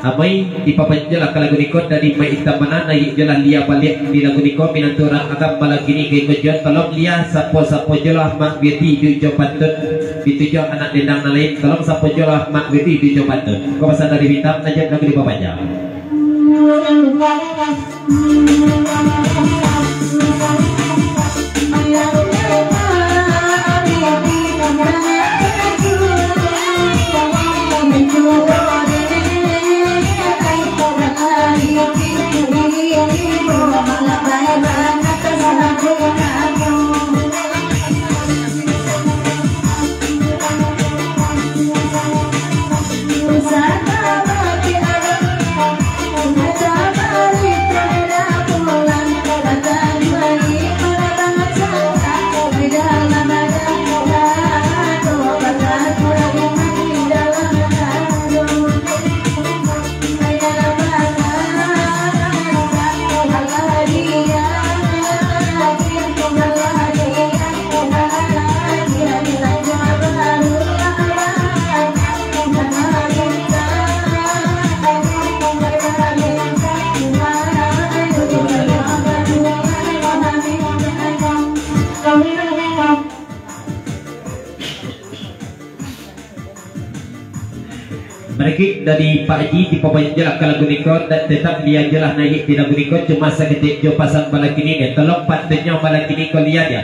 amai di papan jelah ka lagu niko dari mai itamana naik jelah lia balik di lagu niko minantura agam balagini ke kejuan tolong lia sapo jelah mak beti di patut dituju anak dendang nalain tolong sapo jelah mak beti di patut kau pasal dari hitam najak lagu di papan jelah. Mereka dari Pak Haji di papan jelah ke lagu niko dan tetap dia jelah naik di lagu niko cuma seketik jo pasang balakini dia tolong patenya balakini ko lihat ya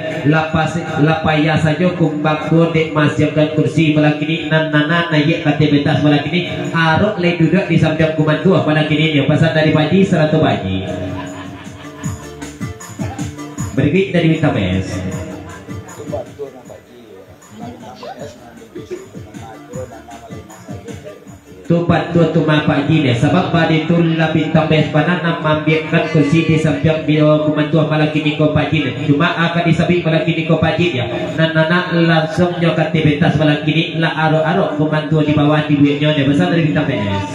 lapaya saja kumbang ko dek masukkan kursi balakini nana naik katebetas balakini arok le duduk di samping kuman tua balakini dia pasang dari Pak Haji 100 Pak Haji. Berikut dari TPS. Tupat tua tuma Pak Haji dia sebab pada itu lapin TPS pada nak ambilkan kursi di samping bio kumantua balakini ko Pak Haji cuma akan disabik balakini ko Pak Haji dia nana langsung nyokat tebetas balakini la aro kumantua di bawah di buatnya dia besar dari TPS.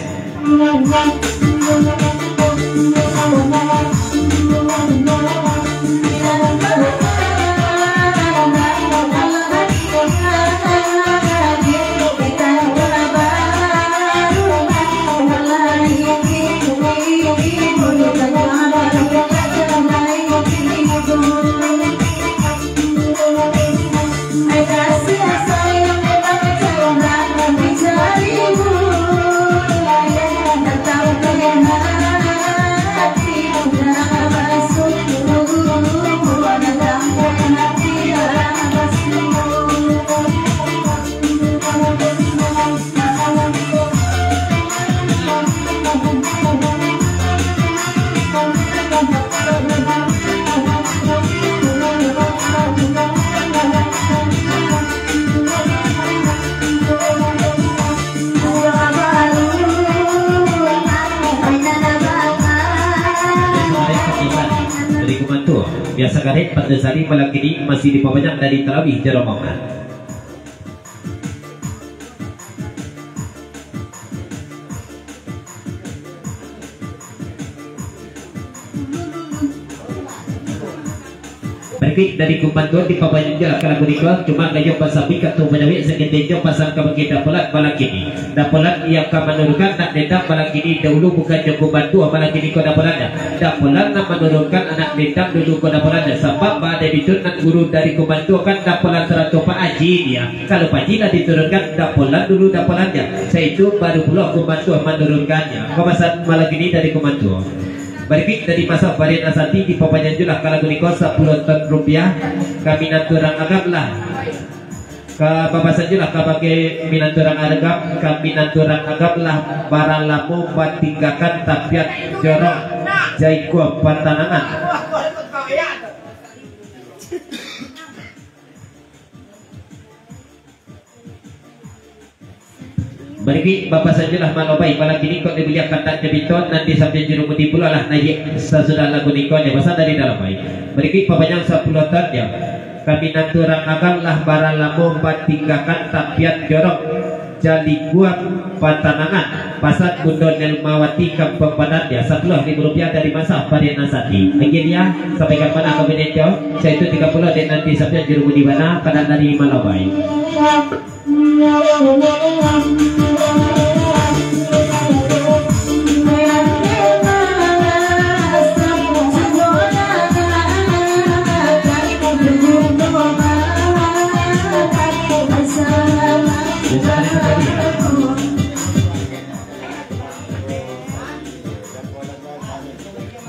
Biasa karet pada sari malam kini masih diperbanyak dari tarawih Jeromongan. Berikut dari kumpantuan di papan jelah kalau berikut cuma gaya pasal pikat tu menawi seketika pasal kita pelat balak kini. Dan pelat yang akan menurunkan tak dendam balak kini dahulu bukan cukup bantu balak kini kau dah pelatnya. Dan pelat nak menurunkan anak dendam dulu kau dah pelatnya. Sebab pada itu nak guru dari kumpantu kan dah pelat 100 Pak Haji dia. Kalau Pak Haji dah diturunkan dah pelat dulu dah pelatnya. Saya itu baru pula kumpantu menurunkannya. Kau pasal balak kini dari kumpantu. Berikut dari masa varian asati di papan jelah kalau niko 10 ton rupiah kami naturang agaklah ke bapak sajalah ke pakai minaturang agak kami naturang agaklah barang lamu tinggakan tapiat jorok jaiko pantanangan. Berikut bapak sajalah malobai malam kini kau dibeli kata jebiton nanti sampai juru mudi pula lah naik sesudah lagu nikonya pasal dari dalam baik. Berikut papanya 10 ton dia kami naturang akanlah barang lamu tinggakan tapiat jorok jadi buat pantanangan pasat bundon Nelmawati kampung padat ya 10.000 rupiah dari masa varian asati. Lagi dia sampai kapan aku meninjau saya itu 30 dan nanti sampai juru mudi mana pada dari malobai.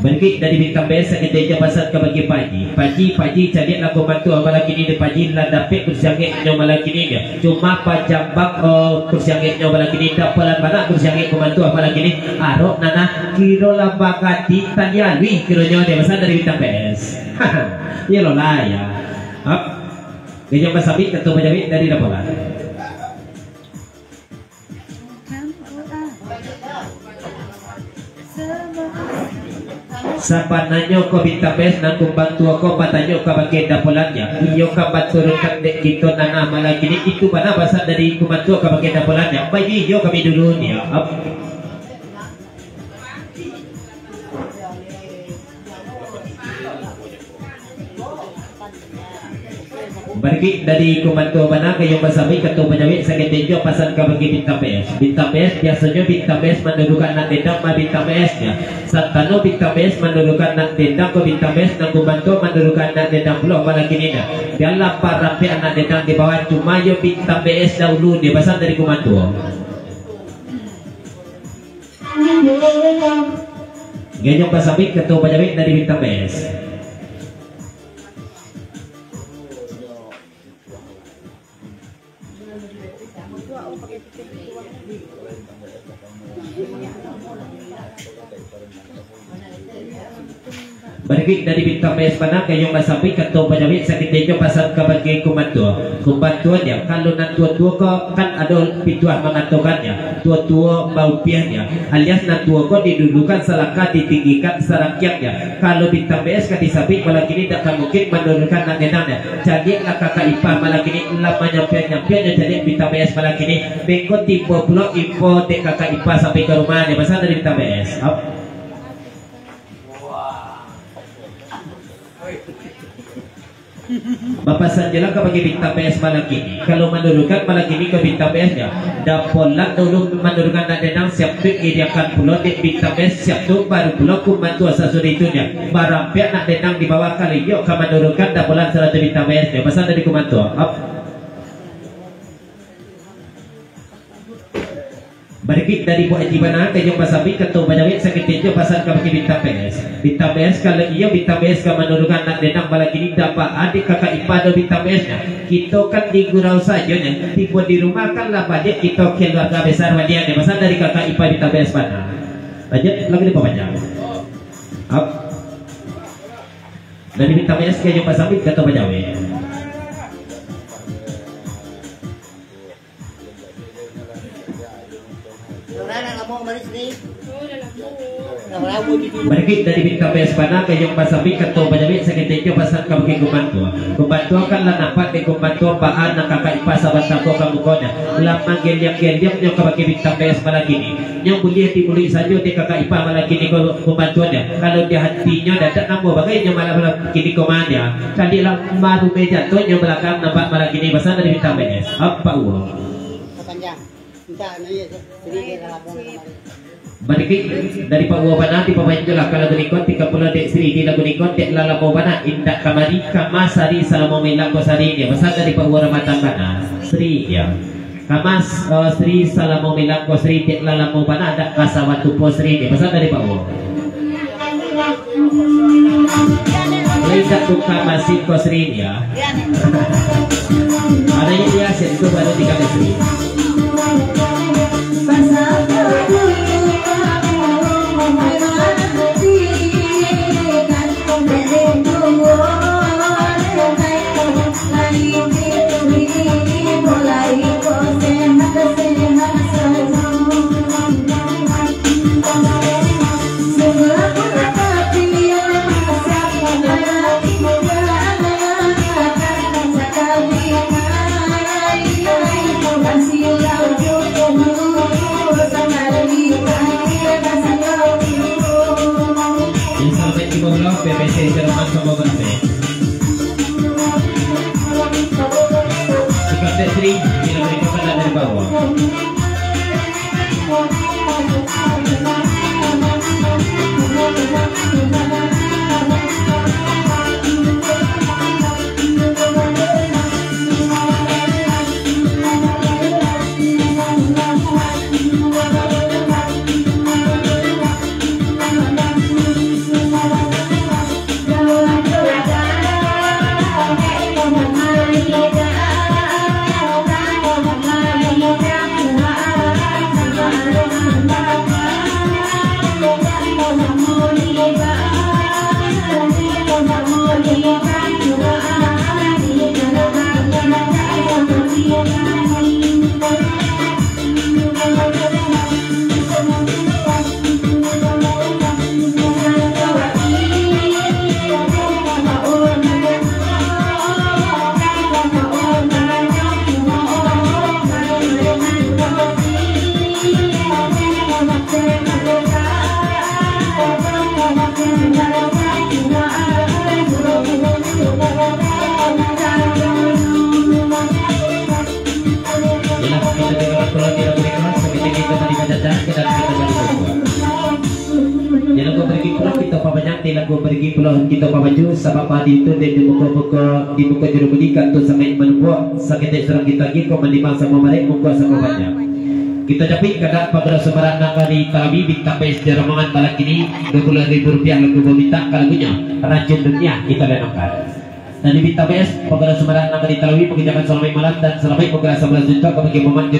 Berikut dari bintang PS sakit deja pasal ke bagi Paji cari lagu bantu malam kini di Paji lah dapat kursiangnya malam kini dia cuma pajambak kursiangnya malam kini dapat mana kursiangnya bantu malam kini arok nana kiro lah bakati tanya lui kironya dia pasal dari bintang PS ya lo lah ya gajah pasabit atau bajawit dari laporan sapananyo ko bintabes nang kumbantu ako patanyo ka bagenda polannya iyo ka baturunkan dek kito nang amalan kini itu mana basa dari kumbantu ka bagenda polannya bayi iyo kami dulu nih Bagi dari komando mana kayong masabi kato panyawi sa ketenjo pasan ka bagi bintang PS biasanya bintang PS mendudukan nak dendam ma bintang PS nya satano bintang PS mendudukan nak dendam ko bintang PS nang komando mendudukan nak dendam pula malah kini dah dalam para pe anak dendam di bawah cuma yo bintang PS dahulu dia pasan dari komando gayong masabi kato panyawi dari bintang PS Bagi dari bintang PS mana kayong masabi kato panyawi sakit dejo pasal kabagi kumbantuan dia kalau nak tua-tua ko kan ada pituah mengatokannya tua-tua mau piahnya alias nak tua ko didudukan selangkah ditinggikan serakyatnya kalau bintang PS kan disabit malah kini tak mungkin menurunkan nak nenangnya jadi lah kakak ipar malah kini lama nyampiannya jadi bintang PS malah kini bengkot tipe blok info dek kakak ipar sampai ke rumahnya pasal dari bintang PS Bapak sanjala ka bagi bintang PS malam kini kalau menurunkan malam kini ke bintang PS nya dapolat dulu menurunkan nak denang siap tu iriakan pulau di bintang PS siap tu baru pulau kumbantu asal suri itunya barang pihak nak denang di bawah kali yuk ka menurunkan dapolat salah tu bintang PS nya pasal dari kumbantu Bagi dari buat jibana kayong masabi kato banyawi sakit tinjo pasal ka bagi bintang PS kalau iya bintang PS ka menurunkan nak denang malah kini dapat adik kakak ipar do bintang PS nya kita kan di gurau saja nya tiba di rumah kan lah budget kita keluarga besar wadian pasal dari kakak ipar bintang PS mana budget lagi di panjang dari bintang PS kayong masabi kato banyawi Bagi dari bintang PS mana kayong masabi kato banyawi sakit tinjo pasal ka bagi kumbantu kan lah napat di kumbantu paan na kakak ipar sa bantang ko kamukonya lamang gelyam nyo ka bagi bintang PS malah kini nyo boleh dimuli saja di kakak ipar malah kini kumbantuannya kalau dia hatinya dadak namo bagai nyo malah kini komanya kali lah maru meja to nyo belakang nampak malah kini pasal dari bintang PS apa uang panjang minta nanya sedikit lapor Balik dari pengumuman nanti pemain jelas kalau berikut 30 dek Sri di lagu nikot dek lala mau bana indak kamari kamasari salamo milang kosari dia besar dari pengumuman matan bana Sri ya kamas Sri salamo milang kosari dek lala mau bana ada kasawatu posri dia besar dari pengumuman Lihat buka masih kosri ya adanya dia itu baru 3 Sri Kasih nanti lagu pergi pulau kita pamaju sama padi itu di muka juru bedikan tu sampai menbuat sakit serang kita gitu menimang sama mereka muka sama banyak kita capik kadang pada sebarang nakari tabi bintang pes jaramangan balak ini 20.000 rupiah lagu meminta lagunya racun dunia kita lenongkan dan di bintang pes pada sebarang nakari tabi mengerjakan selama malam dan selama mengerasa 11 juta kepada momen